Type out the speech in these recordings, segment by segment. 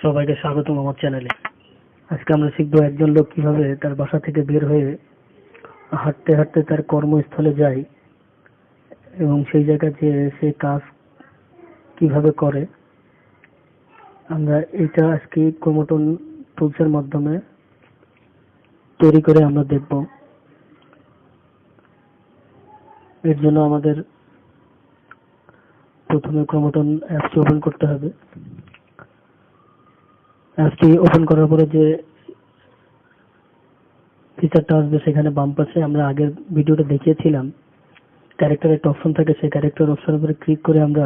সবাইকে স্বাগতম আমার চ্যানেলে। আজকে আমরা শিখবো একজন লোক কিভাবে তার বাসা থেকে বের হয়ে হাঁটতে হাঁটতে তার কর্মস্থলে যায় এবং সেই জায়গায় যে সে কাজ কিভাবে করে। আমরা এটা আজকে ক্রোমোটন টুলসের মাধ্যমে তৈরি করে আমরা দেখব। এর জন্য আমাদের প্রথমে ক্রোমোটন অ্যাপটি ওপেন করতে হবে। অ্যাপটি ওপেন করার পরে যে ফিচারটা আসবে সেখানে বাম পাশে আমরা আগের ভিডিওটা দেখিয়েছিলাম ক্যারেক্টার একটা অপশন থাকে, সেই ক্যারেক্টার অপশনের উপরে ক্লিক করে আমরা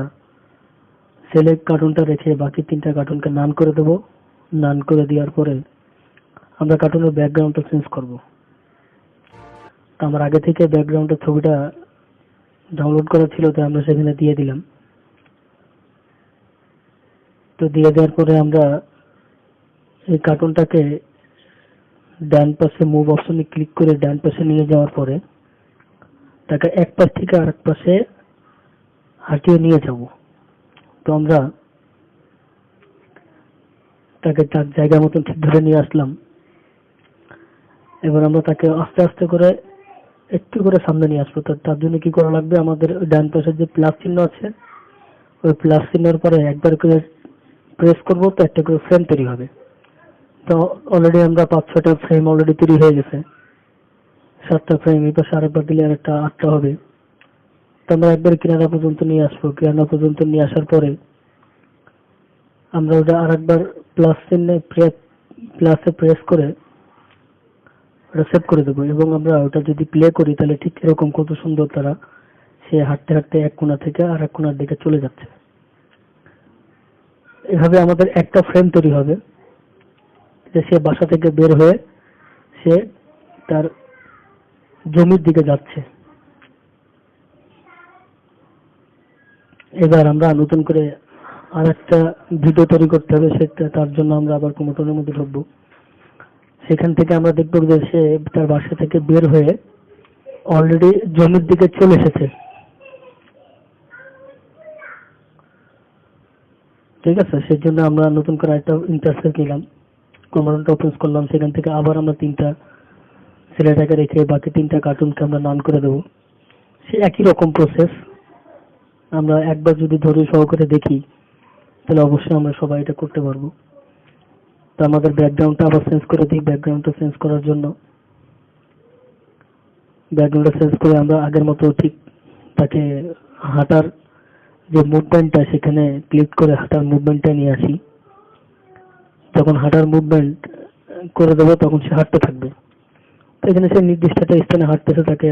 সিলেক্ট কার্টুনটা রেখে বাকি তিনটা কার্টুনকে নান করে দেবো। নান করে দেওয়ার পরে আমরা কার্টুনের ব্যাকগ্রাউন্ডটা চেঞ্জ করব। আমার আগে থেকে ব্যাকগ্রাউন্ডের ছবিটা ডাউনলোড করা ছিল, তো আমরা সেখানে দিয়ে দিলাম। তো দিয়ে দেওয়ার পরে আমরা এই কার্টুনটাকে ডান পাশে মুভ অপশনে ক্লিক করে ডান পাশে নিয়ে যাওয়ার পরে তাকে এক পাশ থেকে আরেক পাশে হাঁটিয়ে নিয়ে যাব। তো আমরা তাকে তার জায়গা মতন ঠিক ধরে নিয়ে আসলাম। এবার আমরা তাকে আস্তে আস্তে করে একটু করে সামনে নিয়ে আসবো। তার জন্য কি করা লাগবে, আমাদের ডান পাশে যে প্লাস চিহ্ন আছে ওই প্লাস চিহ্নের পরে একবার করে প্রেস করবো, তো একটা করে ফ্রেম তৈরি হবে। তো অলরেডি আমরা 5-6টা ফ্রেম অলরেডি তৈরি হয়ে গেছে। 7টা ফ্রেম এই পাশে আরেকবার দিলে আরেকটা 8টা হবে। তো আমরা একবার কিনারা পর্যন্ত নিয়ে আসবো। কিনারা পর্যন্ত নিয়ে আসার পরে আমরা ওটা আরেকবার প্লাস চিহ্নে প্লাসে প্রেস করে ওটা সেভ করে দেবো। এবং আমরা ওটা যদি প্লে করি তাহলে ঠিক এরকম কত সুন্দর তারা সে হাঁটতে হাঁটতে এক কোণা থেকে আর এক কোণার দিকে চলে যাচ্ছে। এভাবে আমাদের একটা ফ্রেম তৈরি হবে যে সে বাসা থেকে বের হয়ে সে তার জমির দিকে যাচ্ছে। এবার আমরা নতুন করে আর একটা ভিডিও তৈরি করতে হবে। সেটা তার জন্য আমরা আবার ক্রোমোটনের মধ্যে ঢুকবো। সেখান থেকে আমরা দেখবো যে সে তার বাসা থেকে বের হয়ে অলরেডি জমির দিকে চলে এসেছে। ঠিক আছে, সেই জন্য আমরা নতুন করে একটা ইন্টারফেস নিলাম, ক্রোমোটনটা ওপেন করলাম। সেখান থেকে আবার আমরা তিনটা ছেলেটাকে রেখে বাকি তিনটা কার্টুনকে আমরা নান করে দেবো। সে একই রকম প্রসেস। আমরা একবার যদি ধৈর্য সহকারে দেখি তাহলে অবশ্যই আমরা সবাই এটা করতে পারবো। তো আমাদের ব্যাকগ্রাউন্ডটা আবার চেঞ্জ করে দিই। ব্যাকগ্রাউন্ডটা চেঞ্জ করার জন্য ব্যাকগ্রাউন্ডটা চেঞ্জ করে আমরা আগের মতো ঠিক তাকে হাঁটার যে মুভমেন্টটা সেখানে ক্লিক করে হাঁটার মুভমেন্টটা নিয়ে আসি। যখন হাঁটার মুভমেন্ট করে দেবো তখন সে হাঁটতে থাকবে। তো এখানে সে নির্দিষ্ট একটা স্থানে হাঁটতেছে, তাকে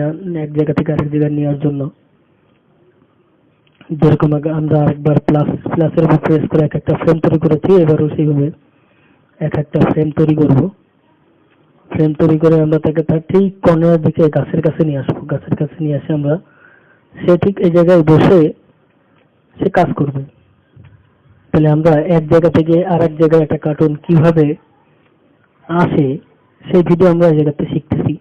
এক জায়গা থেকে আরেক জায়গায় নেওয়ার জন্য যেরকম আমরা আরেকবার প্লাসের উপর প্রেস করে এক একটা ফ্রেম তৈরি করেছি, এবারও সেইভাবে এক একটা ফ্রেম তৈরি করব। ফ্রেম তৈরি করে আমরা তাকে তার ঠিক কর্নারের দিকে গাছের কাছে নিয়ে আসবো। গাছের কাছে নিয়ে আসে আমরা সে ঠিক এই জায়গায় বসে সে কাজ করবে। তাহলে আমরা এক জায়গা থেকে আর এক জায়গায় একটা কার্টুন কিভাবে আসে সেই ভিডিও আমরা এই জায়গাতে শিখতেছি।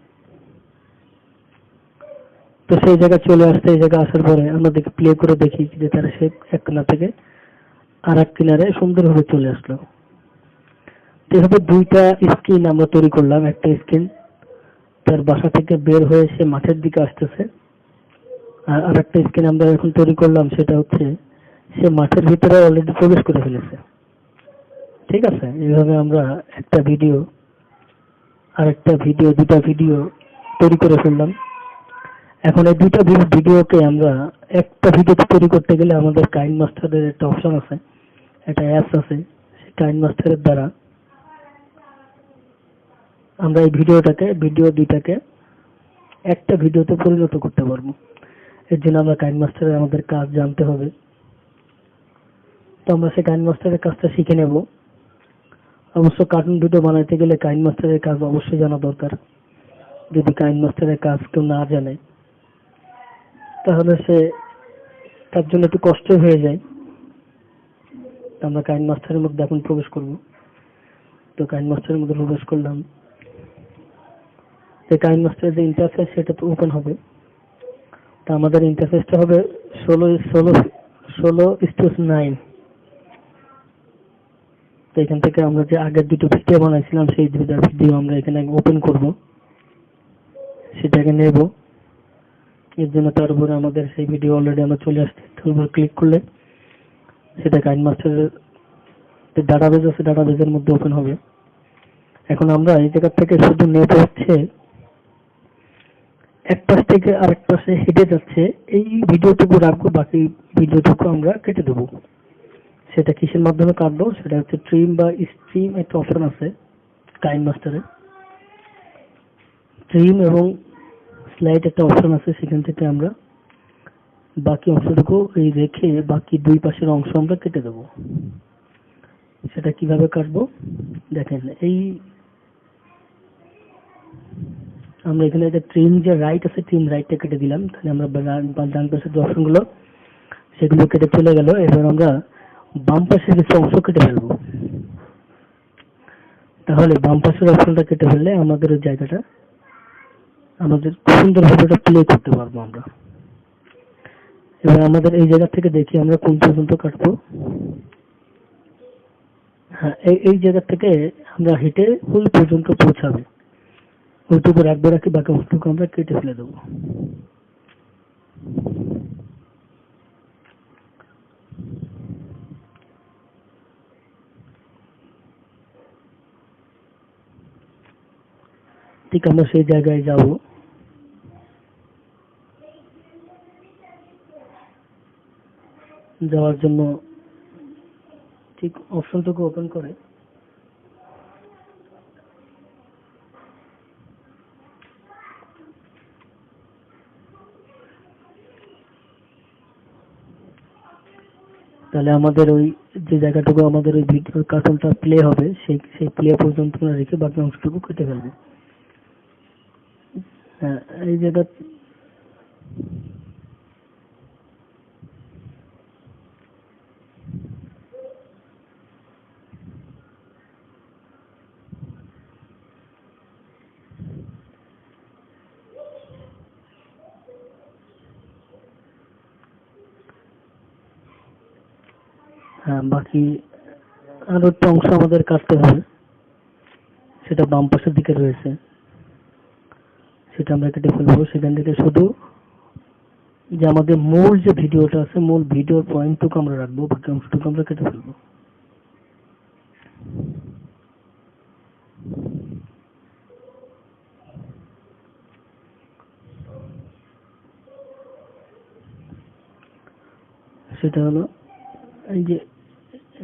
তো সেই জায়গায় চলে আসতে, এই জায়গায় আসার পরে আমরা দেখে প্লে করে দেখি যে তারা সে এক কিনারা থেকে আর এক কিনারে সুন্দরভাবে চলে আসলো। এভাবে দুইটা স্ক্রিন আমরা তৈরি করলাম। একটা স্ক্রিন তার বাসা থেকে বের হয়ে সে মাঠের দিকে আসতেছে, আর আরেকটা স্ক্রিন আমরা এখন তৈরি করলাম সেটা হচ্ছে সে মাঠের ভিতরে অলরেডি প্রবেশ করে ফেলেছে। ঠিক আছে, এইভাবে আমরা একটা ভিডিও আরেকটা ভিডিও দুটা ভিডিও তৈরি করে ফেললাম। এখন এই দুইটা ভিডিওকে আমরা একটা ভিডিও তৈরি করতে গেলে আমাদের কাইন মাস্টারের একটা অপশন আছে, একটা অ্যাপস আছে। সেই কাইন মাস্টারের দ্বারা আমরা এই ভিডিও দুইটাকে একটা ভিডিওতে পরিণত করতে পারবো। এর জন্য আমরা কাইন মাস্টারের আমাদের কাজ জানতে হবে। তো আমরা সেই কাইন মাস্টারের কাজটা শিখে নেব। অবশ্য কার্টুন ভিডিও বানাইতে গেলে কাইন মাস্টারের কাজ অবশ্যই জানা দরকার। যদি কাইন মাস্টারের কাজ কেউ না জানে তাহলে সে তার জন্য একটু কষ্ট হয়ে যায়। আমরা কাইন মাস্টারের মধ্যে এখন প্রবেশ করব। তো কাইন মাস্টারের মধ্যে প্রবেশ করলাম। যে কাইন মাস্টারের যে ইন্টারফেস সেটা তো ওপেন হবে। তা আমাদের ইন্টারফেসটা হবে 16:9। তো এখান থেকে আমরা যে আগের দুটো ভিডিও বানাইছিলাম সেই দুটো ভিডিও আমরা এখানে ওপেন করব, সেটাকে নেব। এর জন্য তার উপরে আমাদের সেই ভিডিও অলরেডি আমরা চলে আসছে, তার উপর ক্লিক করলে সেটা কাইনমাস্টারের ডাটাবেজ আছে, ডাটাবেজের মধ্যে ওপেন হবে। এখন আমরা এই জায়গা থেকে শুধু নেব হচ্ছে এক পাশ থেকে আরেক পাশে হেঁটে যাচ্ছে এই ভিডিওটুকু রাখবো, বাকি ভিডিওটুকু আমরা কেটে দেবো। সেটা কিসের মাধ্যমে কাটবো, সেটা হচ্ছে ট্রিম বা স্ট্রিম একটা অপশন আছে কাইনমাস্টারে, ট্রিম এবং স্লাইড একটা অপশন আছে, সেখান থেকে আমরা বাকি অংশটুকু এই রেখে বাকি দুই পাশের অংশ আমরা কেটে দেবো। সেটা কিভাবে কাটবো দেখেন, এই আমরা এখানে যে ট্রিম যে রাইট আছে, ট্রিম রাইটটা কেটে দিলাম, তাহলে আমরা ডান পাশের যে অপশনগুলো সেগুলো কেটে চলে গেল। এবার আমরা বাম পাশের কিছু অংশ কেটে ফেলবো। তাহলে বাম পাশের অপশনটা কেটে ফেললে আমাদের ওই জায়গাটা আমাদের সুন্দরভাবে ওটা প্লে করতে পারবো আমরা। এবার আমাদের এই জায়গা থেকে দেখি আমরা কোন পর্যন্ত কাটবো। হ্যাঁ, এই জায়গা থেকে আমরা হেঁটে ওই পর্যন্ত পৌঁছাবে, ওইটুকু রাখবো, রাখি বাকি অংশটুকু আমরা কেটে ফেলে দেবো। ঠিক আমরা সেই জায়গায় যাব, যাওয়ার জন্য ঠিক অপশনটুকু ওপেন করে তাহলে আমাদের ওই যে জায়গাটুকু আমাদের ওই ভিডিও কার্টুনটা প্লে হবে সেই প্লে পর্যন্ত আমরা রেখে বাকি অংশটুকু কেটে ফেলবো। হ্যাঁ, এই জায়গা হ্যাঁ, বাকি আরো একটা অংশ আমাদের কাটতে হবে, সেটা বাম পাশের দিকে রয়েছে, সেটা আমরা কেটে ফেলবো। সেখান থেকে শুধু যে আমাদের মূল যে ভিডিওটা আছে, মূল ভিডিওর পয়েন্টটুকু আমরা রাখবো, বাকি অংশটুকু আমরা কেটে ফেলবো। সেটা হলো এই যে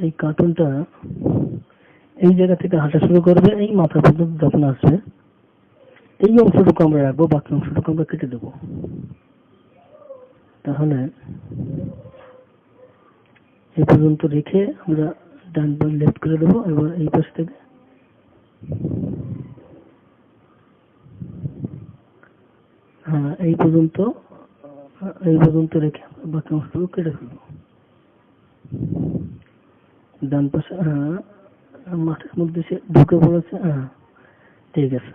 এই কার্টুনটা এই জায়গা থেকে হাঁটা শুরু করবে, এই মাথা পর্যন্ত যখন আসবে এই অংশটুকু আমরা রাখবো, বাকি অংশটুকু আমরা কেটে দেবো। তাহলে এই পর্যন্ত রেখে আমরা ডান বা লেফট করে দেবো। এবার এই পাশ থেকে হ্যাঁ এই পর্যন্ত রেখে আমরা বাকি অংশটুকু কেটে ফেলবো। ডান পাশে হ্যাঁ মাঠের মধ্যে সে ঢুকে পড়েছে, হ্যাঁ ঠিক আছে।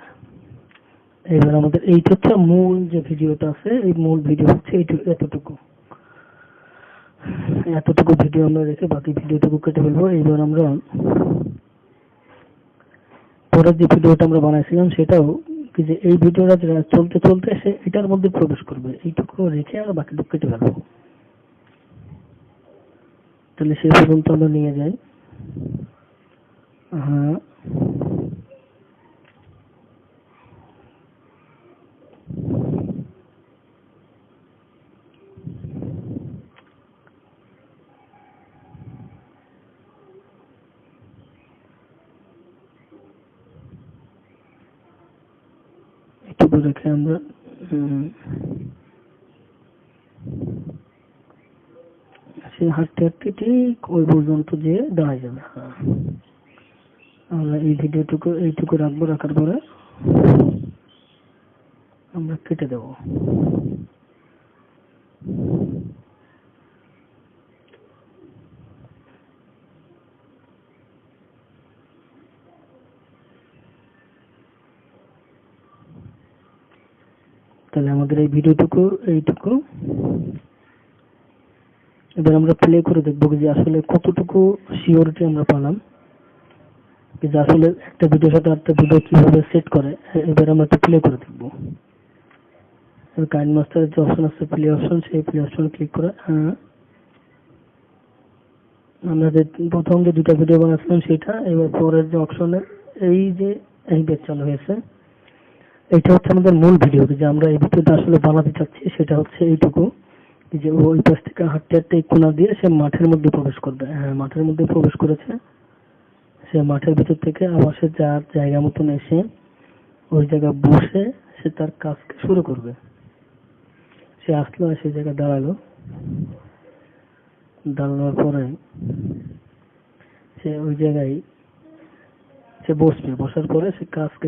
এবার আমাদের এইটা হচ্ছে মূল যে ভিডিওটা আছে, এই মূল ভিডিও হচ্ছে এতটুকু ভিডিও আমরা রেখে বাকি ভিডিওটুকু কেটে ফেলবো। এইবার আমরা পরের যে ভিডিওটা আমরা বানাইছিলাম সেটাও কি যে এই ভিডিওটা চলতে চলতে সে এটার মধ্যে প্রবেশ করবে, এইটুকু রেখে আমরা বাকিটুকু কেটে ফেলবো। তাহলে সেই পর্যন্ত আমরা নিয়ে যাই। হ্যাঁ, এটুকু রেখে আমরা সে হাঁটতে হাঁটতে ঠিক ওই পর্যন্ত যেয়ে দাঁড়ায় যাবে। হ্যাঁ, আমরা এই ভিডিওটুকু এইটুকু রাখবো, রাখার পরে আমরা কেটে দেব। তাহলে আমাদের এই ভিডিওটুকু এইটুকু। এবার আমরা প্লে করে দেখবো যে আসলে কতটুকু সিওরিটি আমরা পেলাম। যে আসলে একটা ভিডিওর সাথে একটা ভিডিও কিভাবে সেট করে। এবার আমরা একটু প্লে করে দেখবো। কাইন মাস্টারের যে অপশন আছে প্লে অপশন, সেই প্লে অপশন ক্লিক করে আমরা যে প্রথম যে দুটা ভিডিও বানাচ্ছিলাম সেটা, এবার পরের যে অপশনে এই যে এই ব্যাচ চালু হয়েছে, এটা হচ্ছে আমাদের মূল ভিডিও। যে আমরা এই ভিডিওটা আসলে বানাতে চাচ্ছি সেটা হচ্ছে এইটুকু, যে ওই পাশ থেকে হাঁটতে হাঁটতে এই কোণা দিয়ে সে মাঠের মধ্যে প্রবেশ করবে। হ্যাঁ, মাঠের মধ্যে প্রবেশ করেছে। সে মাঠের ভিতর থেকে আবার সে যার জায়গা মতন এসে ওই জায়গায় বসে সে তার কাজকে শুরু করবে। সে আসলো আর সেই জায়গায় দাঁড়ালো, দাঁড়ানোর পরে সে ওই জায়গায় সে বসবে, বসার পরে সে কাজকে